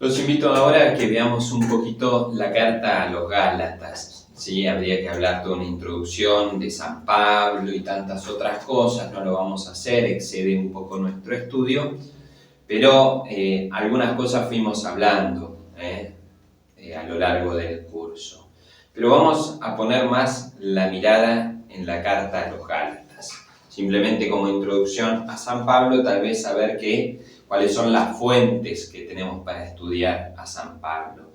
Los invito ahora a que veamos un poquito la carta a los Gálatas, ¿sí? Habría que hablar de una introducción de San Pablo y tantas otras cosas, no lo vamos a hacer, excede un poco nuestro estudio, pero algunas cosas fuimos hablando a lo largo del curso. Pero vamos a poner más la mirada en la carta a los Gálatas. Simplemente como introducción a San Pablo, tal vez saber cuáles son las fuentes que tenemos para estudiar a San Pablo.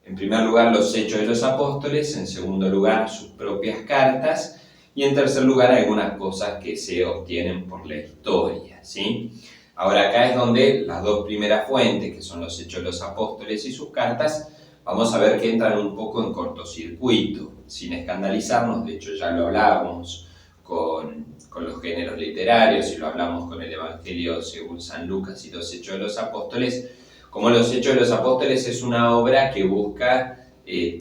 En primer lugar, los Hechos de los Apóstoles, en segundo lugar, sus propias cartas, y en tercer lugar, algunas cosas que se obtienen por la historia, ¿sí? Ahora, acá es donde las dos primeras fuentes, que son los Hechos de los Apóstoles y sus cartas, vamos a ver que entran un poco en cortocircuito, sin escandalizarnos. De hecho, ya lo hablábamos con los géneros literarios y lo hablamos con el Evangelio según San Lucas y los Hechos de los Apóstoles. Como los Hechos de los Apóstoles es una obra que busca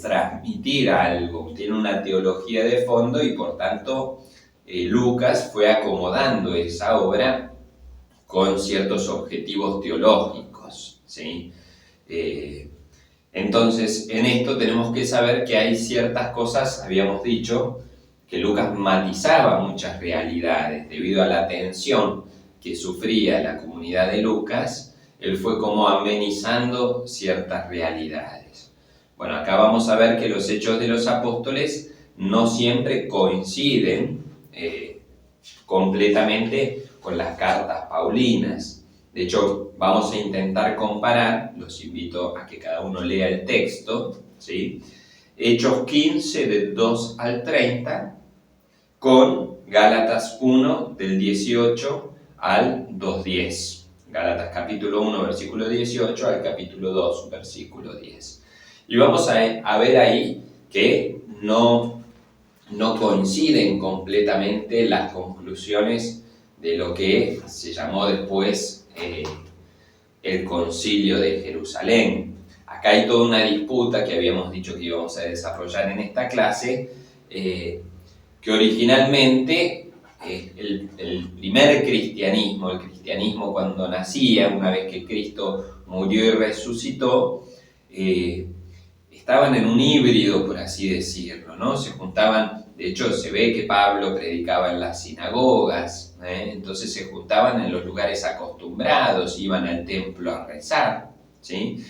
transmitir algo, tiene una teología de fondo y por tanto Lucas fue acomodando esa obra con ciertos objetivos teológicos, ¿sí? Entonces, en esto tenemos que saber que hay ciertas cosas, habíamos dicho, que Lucas matizaba muchas realidades debido a la tensión que sufría la comunidad de Lucas. Él fue como amenizando ciertas realidades. Bueno, acá vamos a ver que los Hechos de los Apóstoles no siempre coinciden completamente con las cartas paulinas. De hecho, vamos a intentar comparar, los invito a que cada uno lea el texto, ¿sí? Hechos 15, del 2 al 30, con Gálatas 1, del 18 al 2:10. Gálatas capítulo 1, versículo 18 al capítulo 2, versículo 10. Y vamos a ver ahí que no coinciden completamente las conclusiones de lo que se llamó después el Concilio de Jerusalén. Acá hay toda una disputa que habíamos dicho que íbamos a desarrollar en esta clase, que originalmente el primer cristianismo, el cristianismo cuando nacía, una vez que Cristo murió y resucitó, estaban en un híbrido, por así decirlo, ¿no? Se juntaban, de hecho se ve que Pablo predicaba en las sinagogas, entonces se juntaban en los lugares acostumbrados, iban al templo a rezar, ¿sí?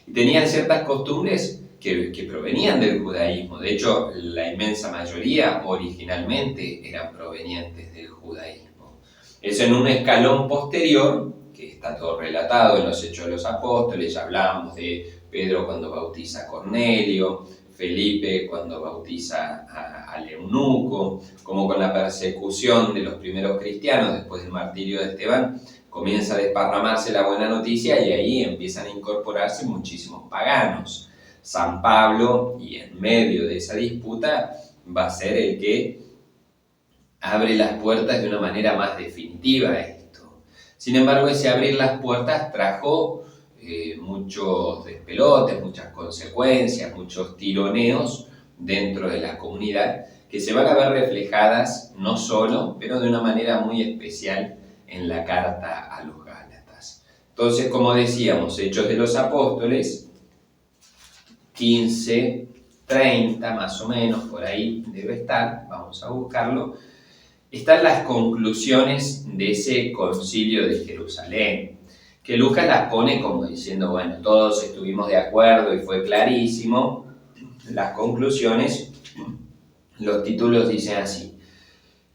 Y tenían ciertas costumbres que provenían del judaísmo. De hecho, la inmensa mayoría originalmente eran provenientes del judaísmo. Es en un escalón posterior, que está todo relatado en los Hechos de los Apóstoles, ya hablábamos de Pedro cuando bautiza a Cornelio, Felipe cuando bautiza al eunuco, como con la persecución de los primeros cristianos después del martirio de Esteban, comienza a desparramarse la buena noticia y ahí empiezan a incorporarse muchísimos paganos. San Pablo, y en medio de esa disputa, va a ser el que abre las puertas de una manera más definitiva a esto. Sin embargo, ese abrir las puertas trajo muchos despelotes, muchas consecuencias, muchos tironeos dentro de la comunidad que se van a ver reflejadas no solo, pero de una manera muy especial en la carta a los Gálatas. Entonces, como decíamos, Hechos de los Apóstoles, 15, 30 más o menos, por ahí debe estar, vamos a buscarlo, están las conclusiones de ese concilio de Jerusalén, que Lucas las pone como diciendo, bueno, todos estuvimos de acuerdo y fue clarísimo. Las conclusiones, los títulos dicen así.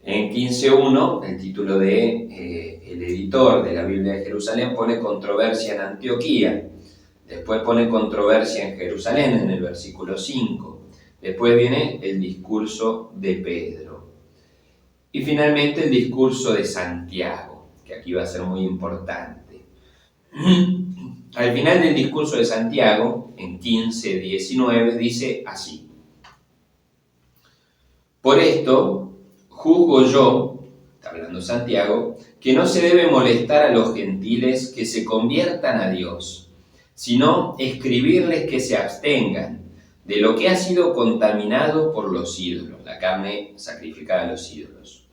En 15.1, el título de el editor de la Biblia de Jerusalén pone controversia en Antioquía. Después pone controversia en Jerusalén en el versículo 5. Después viene el discurso de Pedro. Y finalmente el discurso de Santiago, que aquí va a ser muy importante. Al final del discurso de Santiago, en 15:19, dice así: por esto, juzgo yo, está hablando Santiago, que no se debe molestar a los gentiles que se conviertan a Dios, sino escribirles que se abstengan de lo que ha sido contaminado por los ídolos, la carne sacrificada a los ídolos,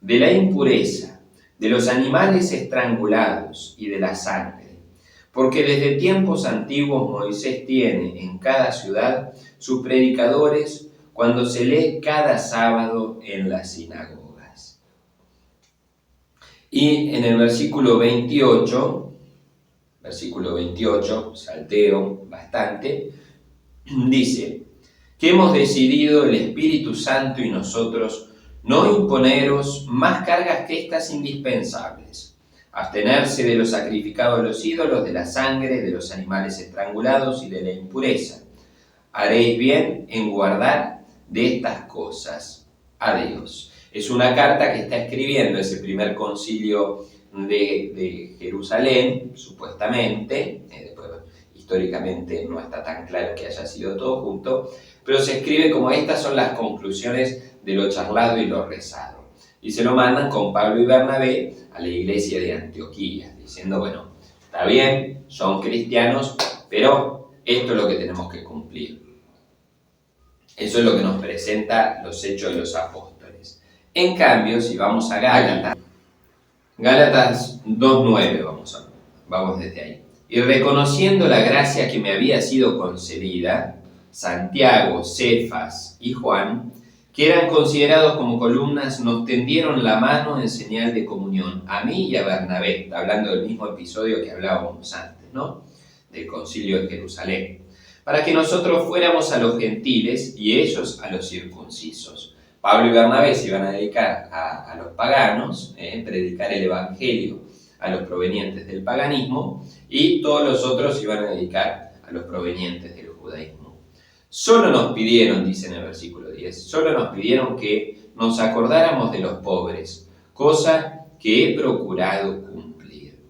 de la impureza, de los animales estrangulados y de la sangre, Porque desde tiempos antiguos Moisés tiene en cada ciudad sus predicadores cuando se lee cada sábado en las sinagogas. Y en el versículo 28, salteo bastante, dice que hemos decidido el Espíritu Santo y nosotros no imponeros más cargas que estas indispensables: abstenerse de lo sacrificado a los ídolos, de la sangre, de los animales estrangulados y de la impureza. Haréis bien en guardar de estas cosas a Dios. Es una carta que está escribiendo ese primer concilio de Jerusalén, supuestamente. Después, históricamente no está tan claro que haya sido todo junto, pero se escribe como: estas son las conclusiones de lo charlado y lo rezado. Y se lo mandan con Pablo y Bernabé a la iglesia de Antioquía, diciendo: bueno, está bien, son cristianos, pero esto es lo que tenemos que cumplir. Eso es lo que nos presenta los Hechos de los Apóstoles. En cambio, si vamos a Gálatas 2:9, vamos desde ahí. Y reconociendo la gracia que me había sido concedida, Santiago, Cefas y Juan, que eran considerados como columnas, nos tendieron la mano en señal de comunión, a mí y a Bernabé, hablando del mismo episodio que hablábamos antes, ¿no? Del concilio de Jerusalén, para que nosotros fuéramos a los gentiles y ellos a los circuncisos. Pablo y Bernabé se iban a dedicar a los paganos, predicar el evangelio a los provenientes del paganismo, y todos los otros se iban a dedicar a los provenientes del judaísmo. Solo nos pidieron, dice en el versículo 10, solo nos pidieron que nos acordáramos de los pobres, cosa que he procurado cumplir.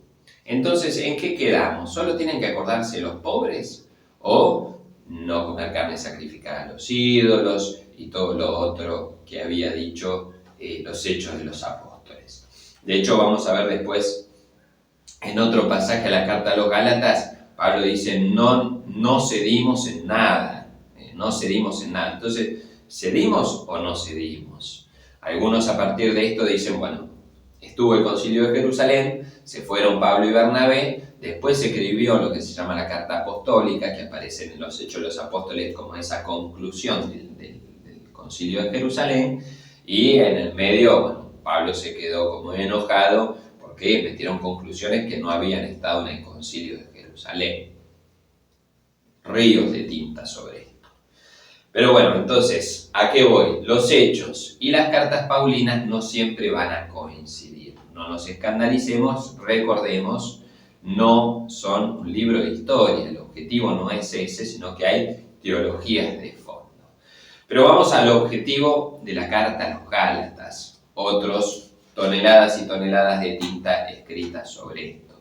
Entonces, ¿en qué quedamos? ¿Solo tienen que acordarse los pobres? ¿O no comer carne sacrificada a los ídolos y todo lo otro que había dicho los Hechos de los Apóstoles? De hecho, vamos a ver después en otro pasaje de la carta a los Gálatas, Pablo dice: no cedimos en nada, no cedimos en nada. Entonces, ¿cedimos o no cedimos? Algunos a partir de esto dicen: bueno, estuvo el concilio de Jerusalén, se fueron Pablo y Bernabé, después se escribió lo que se llama la carta apostólica, que aparece en los Hechos de los Apóstoles como esa conclusión del concilio de Jerusalén, y en el medio, bueno, Pablo se quedó como enojado porque metieron conclusiones que no habían estado en el concilio de Jerusalén. Ríos de tinta sobre esto. Pero bueno, entonces, ¿a qué voy? Los Hechos y las cartas paulinas no siempre van a coincidir. No nos escandalicemos, recordemos, no son un libro de historia. El objetivo no es ese, sino que hay teologías de fondo. Pero vamos al objetivo de la carta a los Gálatas. Otros toneladas y toneladas de tinta escritas sobre esto.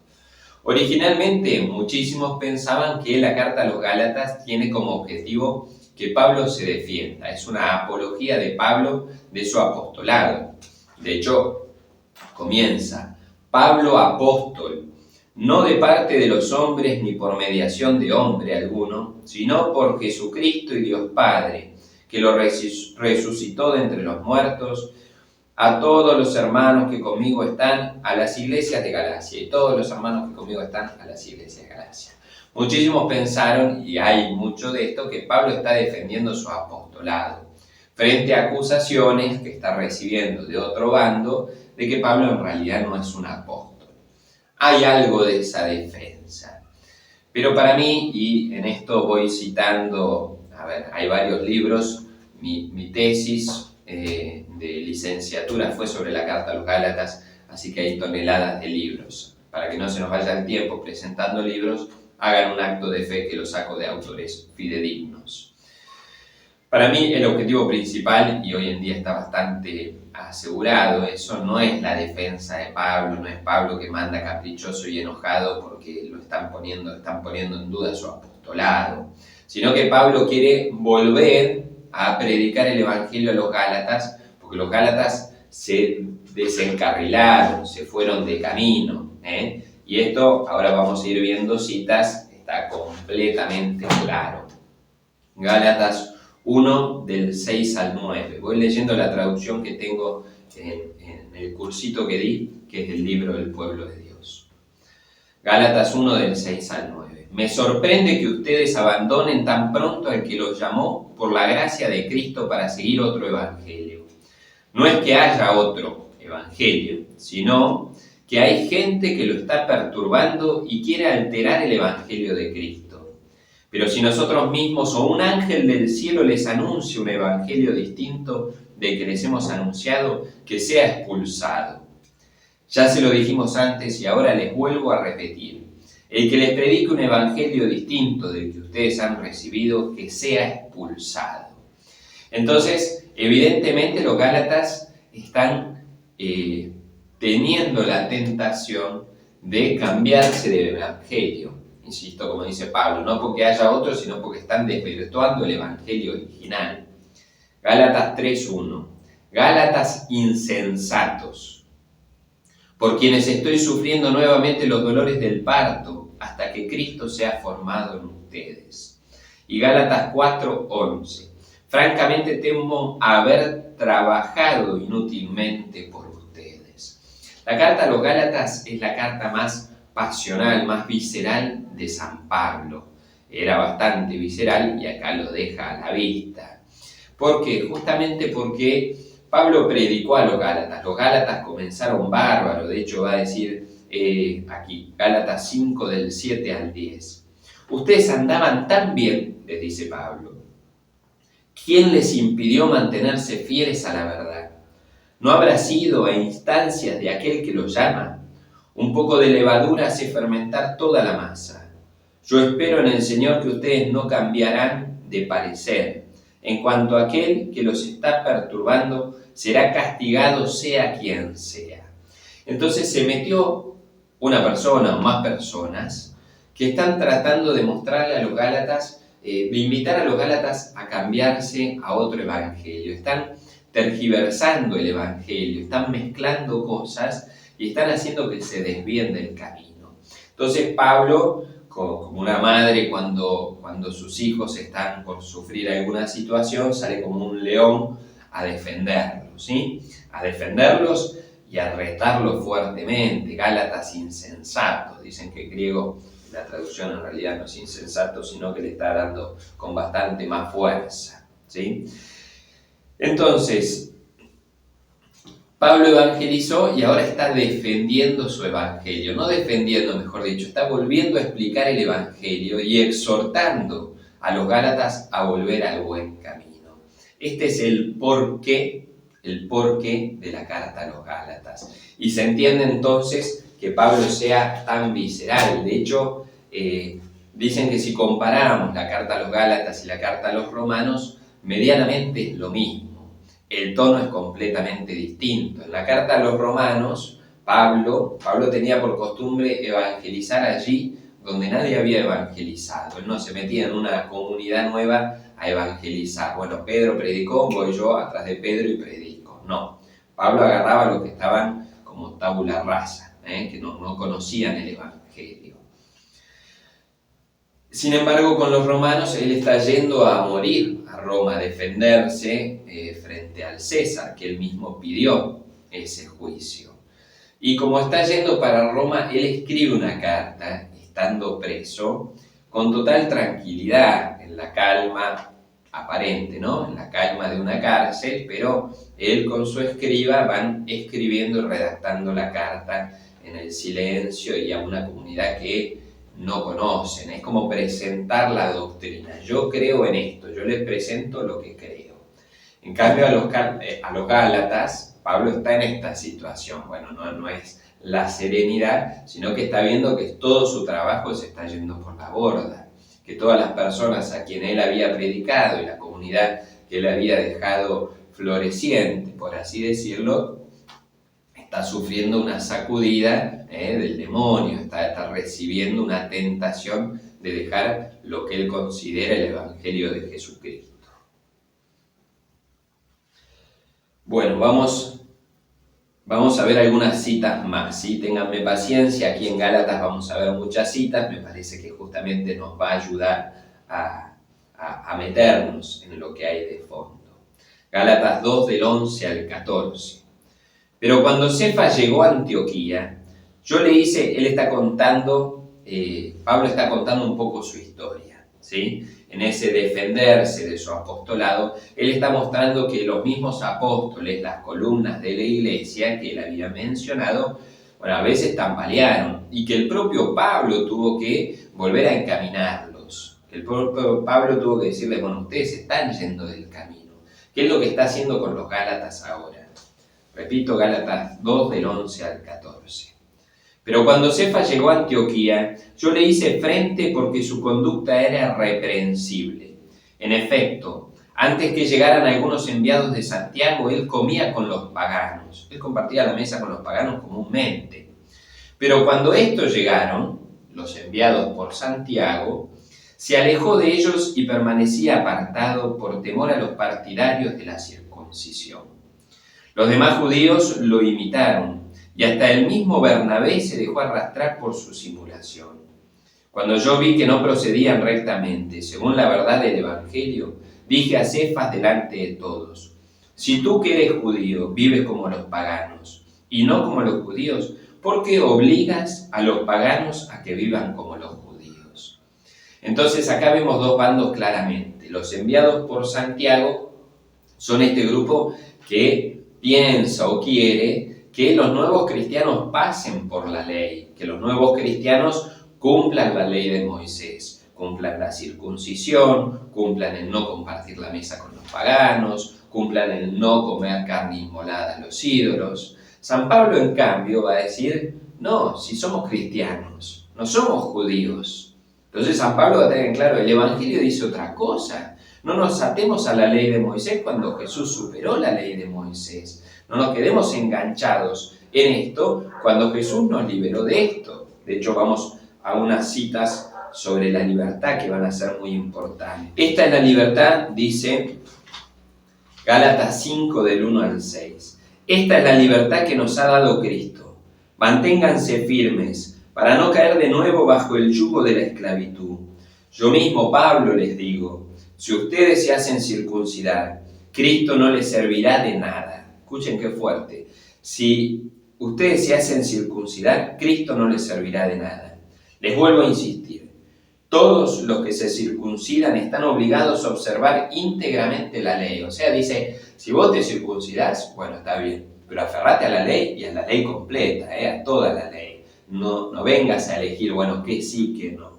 Originalmente, muchísimos pensaban que la carta a los Gálatas tiene como objetivo que Pablo se defienda. Es una apología de Pablo de su apostolado. De hecho, comienza: Pablo apóstol, no de parte de los hombres ni por mediación de hombre alguno, sino por Jesucristo y Dios Padre, que lo resucitó de entre los muertos, a todos los hermanos que conmigo están a las iglesias de Galacia, y todos los hermanos que conmigo están a las iglesias de Galacia. Muchísimos pensaron, y hay mucho de esto, que Pablo está defendiendo su apostolado frente a acusaciones que está recibiendo de otro bando de que Pablo en realidad no es un apóstol. Hay algo de esa defensa. Pero para mí, y en esto voy citando, hay varios libros, mi tesis de licenciatura fue sobre la carta a los Gálatas, así que hay toneladas de libros. Para que no se nos vaya el tiempo presentando libros, hagan un acto de fe que lo saco de autores fidedignos. Para mí el objetivo principal, y hoy en día está bastante asegurado, eso no es la defensa de Pablo, no es Pablo que manda caprichoso y enojado porque están poniendo en duda su apostolado, sino que Pablo quiere volver a predicar el evangelio a los Gálatas, porque los Gálatas se desencarrilaron, se fueron de camino, y esto, ahora vamos a ir viendo citas, está completamente claro. Gálatas 1, del 6 al 9. Voy leyendo la traducción que tengo en el cursito que di, que es del libro del pueblo de Dios. Gálatas 1 del 6 al 9. Me sorprende que ustedes abandonen tan pronto al que los llamó por la gracia de Cristo para seguir otro evangelio. No es que haya otro evangelio, sino que hay gente que lo está perturbando y quiere alterar el evangelio de Cristo. Pero si nosotros mismos o un ángel del cielo les anuncia un evangelio distinto del que les hemos anunciado, que sea expulsado. Ya se lo dijimos antes y ahora les vuelvo a repetir. El que les predique un evangelio distinto del que ustedes han recibido, que sea expulsado. Entonces, evidentemente los gálatas están teniendo la tentación de cambiarse de evangelio. Insisto, como dice Pablo, no porque haya otro, sino porque están desvirtuando el evangelio original. Gálatas 3:1. Gálatas insensatos, por quienes estoy sufriendo nuevamente los dolores del parto, hasta que Cristo sea formado en ustedes. Y Gálatas 4:11. Francamente temo haber trabajado inútilmente por ustedes. La carta a los Gálatas es la carta más pasional, más visceral de San Pablo. Era bastante visceral y acá lo deja a la vista. ¿Por qué? Justamente porque Pablo predicó a los Gálatas. Los Gálatas comenzaron bárbaro. De hecho va a decir aquí, Gálatas 5 del 7 al 10. Ustedes andaban tan bien, les dice Pablo. ¿Quién les impidió mantenerse fieles a la verdad? ¿No habrá sido a instancias de aquel que los llama? Un poco de levadura hace fermentar toda la masa. Yo espero en el Señor que ustedes no cambiarán de parecer. En cuanto a aquel que los está perturbando, será castigado sea quien sea. Entonces se metió una persona o más personas que están tratando de mostrarle a los Gálatas, de invitar a los Gálatas a cambiarse a otro evangelio. Están tergiversando el evangelio, están mezclando cosas y están haciendo que se desvíen del camino. Entonces Pablo, como una madre cuando sus hijos están por sufrir alguna situación, sale como un león a defenderlos, ¿sí? A defenderlos y a retarlos fuertemente. Gálatas insensatos, dicen que en griego la traducción en realidad no es insensato, sino que le está dando con bastante más fuerza, ¿sí? Entonces, Pablo evangelizó y ahora está defendiendo su evangelio, no defendiendo, mejor dicho, está volviendo a explicar el evangelio y exhortando a los Gálatas a volver al buen camino. Este es el porqué de la carta a los Gálatas. Y se entiende entonces que Pablo sea tan visceral. De hecho, dicen que si comparamos la carta a los Gálatas y la carta a los Romanos, medianamente es lo mismo. El tono es completamente distinto. En la carta a los Romanos, Pablo tenía por costumbre evangelizar allí donde nadie había evangelizado. Él no se metía en una comunidad nueva a evangelizar. Bueno, Pedro predicó, voy yo atrás de Pedro y predico. No, Pablo agarraba a los que estaban como tabula rasa, que no conocían el evangelio. Sin embargo, con los romanos, él está yendo a morir a Roma, a defenderse frente al César, que él mismo pidió ese juicio. Y como está yendo para Roma, él escribe una carta, estando preso, con total tranquilidad, en la calma aparente, ¿no? En la calma de una cárcel, pero él con su escriba van escribiendo y redactando la carta en el silencio y a una comunidad que no conocen. Es como presentar la doctrina. Yo creo en esto, yo les presento lo que creo. En cambio, a los Gálatas, Pablo está en esta situación. Bueno, no es la serenidad, sino que está viendo que todo su trabajo se está yendo por la borda, que todas las personas a quien él había predicado y la comunidad que él había dejado floreciente, por así decirlo, está sufriendo una sacudida del demonio, está recibiendo una tentación de dejar lo que él considera el Evangelio de Jesucristo. Bueno, vamos a ver algunas citas más, ¿sí? Ténganme paciencia, aquí en Gálatas vamos a ver muchas citas, me parece que justamente nos va a ayudar a meternos en lo que hay de fondo. Gálatas 2 del 11 al 14. Pero cuando Cefas llegó a Antioquía, él está contando, Pablo está contando un poco su historia, ¿sí? En ese defenderse de su apostolado, él está mostrando que los mismos apóstoles, las columnas de la iglesia que él había mencionado, bueno, a veces tambalearon y que el propio Pablo tuvo que volver a encaminarlos. El propio Pablo tuvo que decirles, bueno, ustedes están yendo del camino. ¿Qué es lo que está haciendo con los Gálatas ahora? Repito, Gálatas 2 del 11 al 14. Pero cuando Cefas llegó a Antioquía, yo le hice frente porque su conducta era reprensible. En efecto, antes que llegaran algunos enviados de Santiago, él comía con los paganos. Él compartía la mesa con los paganos comúnmente. Pero cuando estos llegaron, los enviados por Santiago, se alejó de ellos y permanecía apartado por temor a los partidarios de la circuncisión. Los demás judíos lo imitaron, y hasta el mismo Bernabé se dejó arrastrar por su simulación. Cuando yo vi que no procedían rectamente, según la verdad del Evangelio, dije a Cefas delante de todos, si tú que eres judío vives como los paganos, y no como los judíos, ¿por qué obligas a los paganos a que vivan como los judíos? Entonces acá vemos dos bandos claramente. Los enviados por Santiago son este grupo que piensa o quiere que los nuevos cristianos pasen por la ley, que los nuevos cristianos cumplan la ley de Moisés, cumplan la circuncisión, cumplan el no compartir la mesa con los paganos, cumplan el no comer carne inmolada a los ídolos. San Pablo, en cambio, va a decir, no, si somos cristianos, no somos judíos. Entonces San Pablo va a tener en claro, el Evangelio dice otra cosa. No nos atemos a la ley de Moisés cuando Jesús superó la ley de Moisés. No nos quedemos enganchados en esto cuando Jesús nos liberó de esto. De hecho, vamos a unas citas sobre la libertad que van a ser muy importantes. Esta es la libertad, dice Gálatas 5 del 1 al 6. Esta es la libertad que nos ha dado Cristo. Manténganse firmes para no caer de nuevo bajo el yugo de la esclavitud. Yo mismo, Pablo, les digo, si ustedes se hacen circuncidar, Cristo no les servirá de nada. Escuchen qué fuerte. Si ustedes se hacen circuncidar, Cristo no les servirá de nada. Les vuelvo a insistir. Todos los que se circuncidan están obligados a observar íntegramente la ley. O sea, dice, si vos te circuncidás, bueno, está bien, pero aferrate a la ley y a la ley completa, a toda la ley. No vengas a elegir, bueno, qué sí, qué no.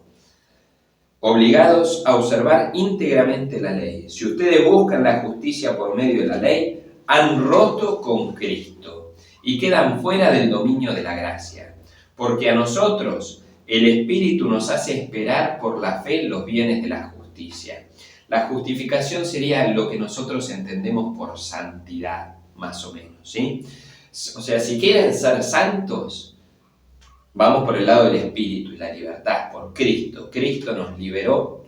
Obligados a observar íntegramente la ley. Si ustedes buscan la justicia por medio de la ley, han roto con Cristo y quedan fuera del dominio de la gracia, porque a nosotros el Espíritu nos hace esperar por la fe los bienes de la justicia. La justificación sería lo que nosotros entendemos por santidad, más o menos, ¿sí? O sea, si quieren ser santos, vamos por el lado del Espíritu y la libertad, por Cristo. Cristo nos liberó,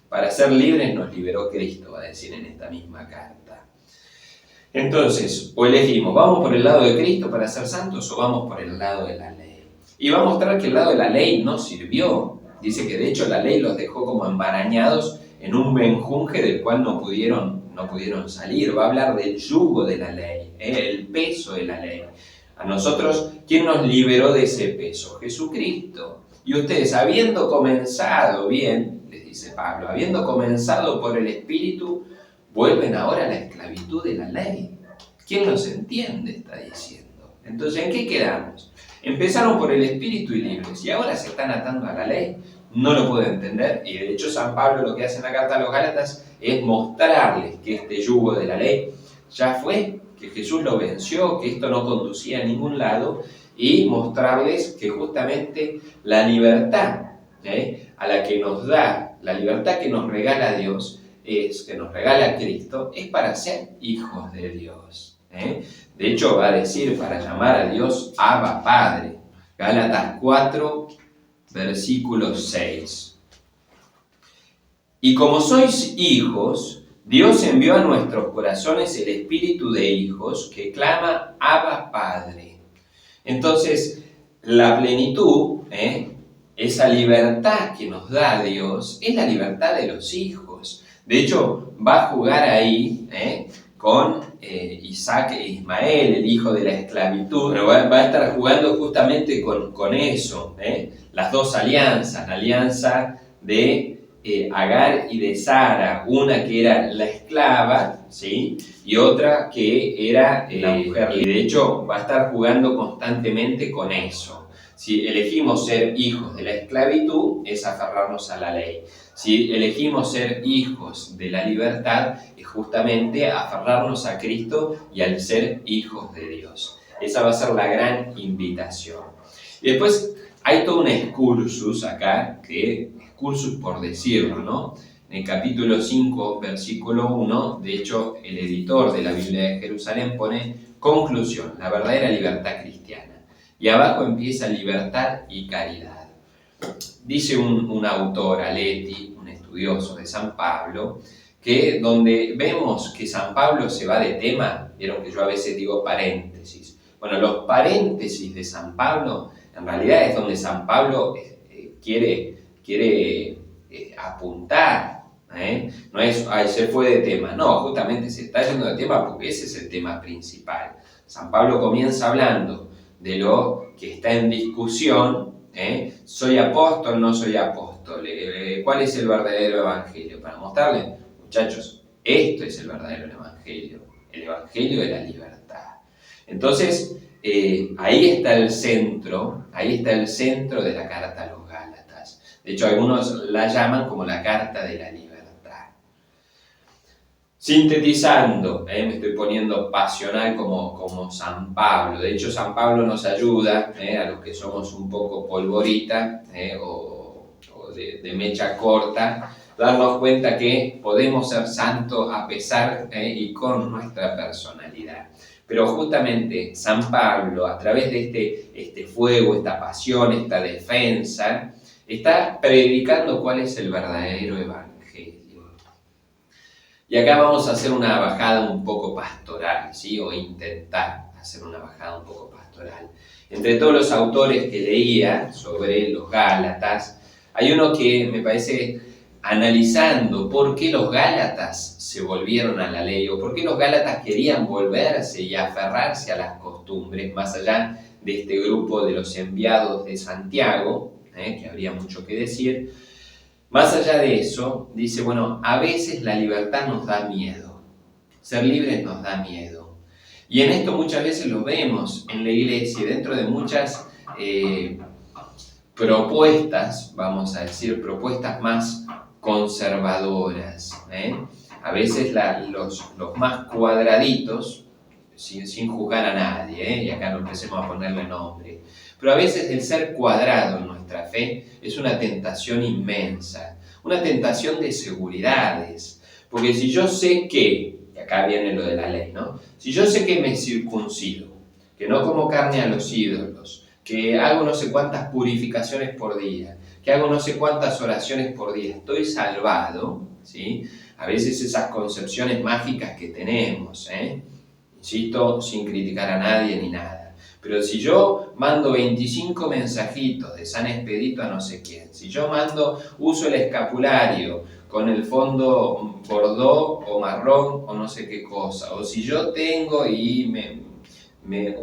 Para ser libres nos liberó Cristo, va a decir en esta misma carta. Entonces, o elegimos, ¿vamos por el lado de Cristo para ser santos o vamos por el lado de la ley? Y va a mostrar que el lado de la ley no sirvió. Dice que de hecho la ley los dejó como embarañados en un menjunje del cual no pudieron salir. Va a hablar del yugo de la ley, el peso de la ley. A nosotros, ¿quién nos liberó de ese peso? Jesucristo. Y ustedes, habiendo comenzado bien, les dice Pablo, habiendo comenzado por el Espíritu, vuelven ahora a la esclavitud de la ley. ¿Quién los entiende? Está diciendo. Entonces, ¿en qué quedamos? Empezaron por el Espíritu y libres, y ahora se están atando a la ley. No lo puedo entender, y de hecho San Pablo lo que hace en la carta a los Gálatas es mostrarles que este yugo de la ley ya fue, que Jesús lo venció, que esto no conducía a ningún lado, y mostrarles que justamente la libertad a la que nos da, la libertad que nos regala Dios, que nos regala Cristo, es para ser hijos de Dios. De hecho, va a decir para llamar a Dios Abba Padre. Gálatas 4, versículo 6. Y como sois hijos, Dios envió a nuestros corazones el espíritu de hijos que clama Abba Padre. Entonces, la plenitud, esa libertad que nos da Dios, es la libertad de los hijos. De hecho, va a jugar ahí con Isaac e Ismael, el hijo de la esclavitud. Bueno, va a estar jugando justamente con eso, las dos alianzas, la alianza de Agar y de Sara, una que era la esclava, ¿sí? Y otra que era la mujer. Y de hecho va a estar jugando constantemente con eso. Si elegimos ser hijos de la esclavitud, es aferrarnos a la ley. Si elegimos ser hijos de la libertad, es justamente aferrarnos a Cristo y al ser hijos de Dios. Esa va a ser la gran invitación. Y después hay todo un excursus acá, excursus por decirlo, ¿no? En el capítulo 5, versículo 1, de hecho, el editor de la Biblia de Jerusalén pone conclusión, la verdadera libertad cristiana. Y abajo empieza libertad y caridad. Dice un autor, Aleti, un estudioso de San Pablo, que donde vemos que San Pablo se va de tema, vieron que yo a veces digo paréntesis. Bueno, los paréntesis de San Pablo, en realidad es donde San Pablo quiere apuntar. No es, ay, se fue de tema. No, justamente se está yendo de tema porque ese es el tema principal. San Pablo comienza hablando de lo que está en discusión. ¿Soy apóstol? ¿No soy apóstol? ¿Cuál es el verdadero evangelio? Para mostrarles, muchachos, esto es el verdadero evangelio de la libertad. Entonces, ahí está el centro de la carta a los Gálatas. De hecho, algunos la llaman como la carta de la libertad. Sintetizando, me estoy poniendo pasional como San Pablo. De hecho, San Pablo nos ayuda, a los que somos un poco polvorita o de mecha corta, darnos cuenta que podemos ser santos a pesar y con nuestra personalidad. Pero justamente San Pablo, a través de este fuego, esta pasión, esta defensa, está predicando cuál es el verdadero evangelio. Y acá vamos a hacer una bajada un poco pastoral, ¿sí? O intentar hacer una bajada un poco pastoral. Entre todos los autores que leía sobre los Gálatas, hay uno que me parece, analizando por qué los Gálatas se volvieron a la ley, o por qué los Gálatas querían volverse y aferrarse a las costumbres, más allá de este grupo de los enviados de Santiago, que habría mucho que decir. Más allá de eso, dice, bueno, a veces la libertad nos da miedo, ser libres nos da miedo. Y en esto muchas veces lo vemos en la iglesia, dentro de muchas propuestas, vamos a decir, propuestas más conservadoras. A veces los más cuadraditos, sin juzgar a nadie, y acá no empecemos a ponerle nombre, pero a veces el ser cuadrado en nuestra fe es una tentación inmensa, una tentación de seguridades. Porque si yo sé que, y acá viene lo de la ley, ¿no? Si yo sé que me circuncido, que no como carne a los ídolos, que hago no sé cuántas purificaciones por día, que hago no sé cuántas oraciones por día, estoy salvado, ¿sí? A veces esas concepciones mágicas que tenemos, insisto, sin criticar a nadie ni nada. Pero si yo mando 25 mensajitos de San Expedito a no sé quién, si yo uso el escapulario con el fondo bordó o marrón o no sé qué cosa, o si yo tengo y me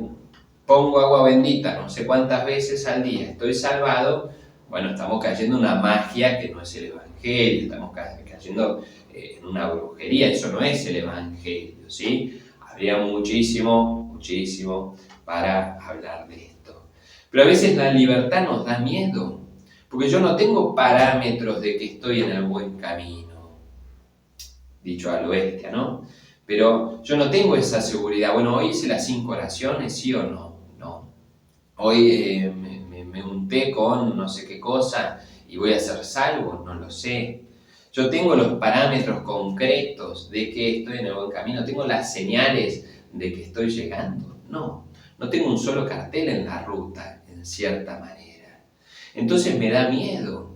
pongo agua bendita no sé cuántas veces al día, estoy salvado, bueno, estamos cayendo en una magia que no es el Evangelio, estamos cayendo en una brujería, eso no es el Evangelio, ¿sí? Habría muchísimo para hablar de esto. Pero a veces la libertad nos da miedo, porque yo no tengo parámetros de que estoy en el buen camino, dicho a lo bestia, ¿no? Pero yo no tengo esa seguridad. Bueno, hoy hice las 5 oraciones, ¿sí o no? No. Hoy me unté con no sé qué cosa y voy a ser salvo, no lo sé. Yo tengo los parámetros concretos de que estoy en el buen camino, tengo las señales de que estoy llegando. No tengo un solo cartel en la ruta, en cierta manera. Entonces me da miedo.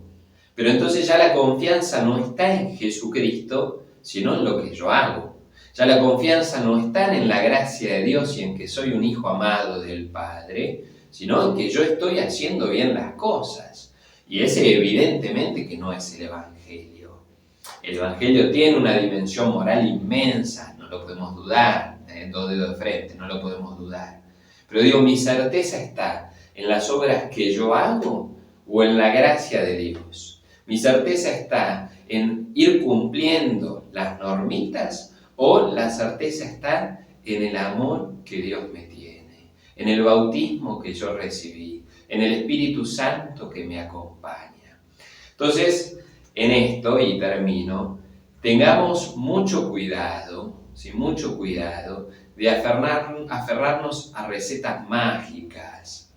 Pero entonces ya la confianza no está en Jesucristo, sino en lo que yo hago. Ya la confianza no está en la gracia de Dios y en que soy un hijo amado del Padre, sino en que yo estoy haciendo bien las cosas. Y ese evidentemente que no es el Evangelio. El Evangelio tiene una dimensión moral inmensa, no lo podemos dudar, dos dedos de frente, no lo podemos dudar. Pero digo, mi certeza está en las obras que yo hago o en la gracia de Dios. Mi certeza está en ir cumpliendo las normitas o la certeza está en el amor que Dios me tiene, en el bautismo que yo recibí, en el Espíritu Santo que me acompaña. Entonces, en esto, y termino, tengamos mucho cuidado, ¿sí? Mucho cuidado de aferrarnos a recetas mágicas,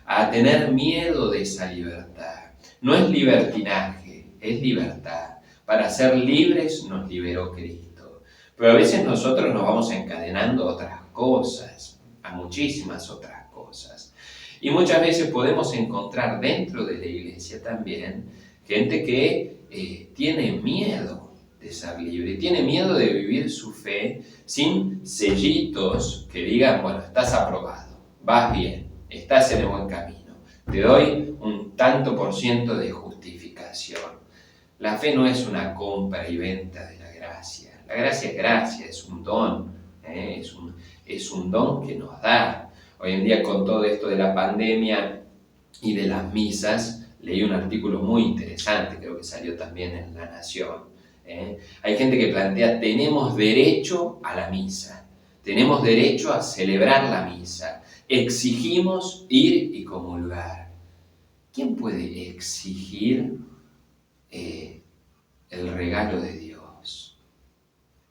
a tener miedo de esa libertad. No es libertinaje, es libertad. Para ser libres nos liberó Cristo. Pero a veces nosotros nos vamos encadenando a otras cosas, a muchísimas otras cosas. Y muchas veces podemos encontrar dentro de la iglesia también gente que tiene miedo de ser libre, tiene miedo de vivir su fe sin sellitos que digan, bueno, estás aprobado, vas bien, estás en el buen camino, te doy un tanto por ciento de justificación. La fe no es una compra y venta de la gracia. La gracia es gracia, es un don, es un don que nos da. Hoy en día, con todo esto de la pandemia y de las misas, leí un artículo muy interesante, creo que salió también en La Nación. Hay gente que plantea, tenemos derecho a la misa, tenemos derecho a celebrar la misa, exigimos ir y comulgar. ¿Quién puede exigir el regalo de Dios?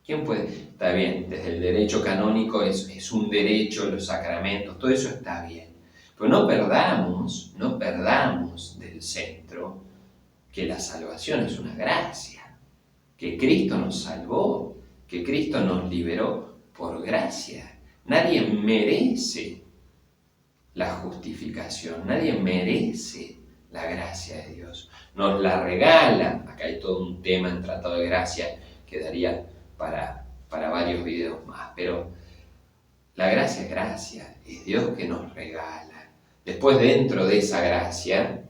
¿Quién puede? Está bien, desde el derecho canónico es un derecho, los sacramentos, todo eso está bien. Pero no perdamos del centro que la salvación es una gracia, que Cristo nos salvó, que Cristo nos liberó por gracia. Nadie merece la justificación, nadie merece la gracia de Dios. Nos la regala. Acá hay todo un tema en Tratado de Gracia que daría para varios videos más, pero la gracia es gracia, es Dios que nos regala. Después, dentro de esa gracia,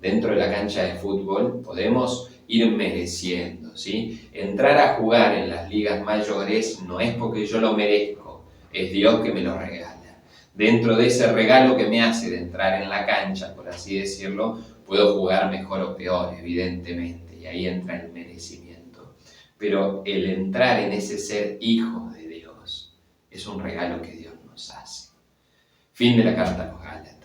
dentro de la cancha de fútbol, podemos ir mereciendo, ¿sí? Entrar a jugar en las ligas mayores no es porque yo lo merezco, es Dios que me lo regala. Dentro de ese regalo que me hace de entrar en la cancha, por así decirlo, puedo jugar mejor o peor, evidentemente, y ahí entra el merecimiento. Pero el entrar en ese ser hijo de Dios es un regalo que Dios nos hace. Fin de la carta a los Gálatas.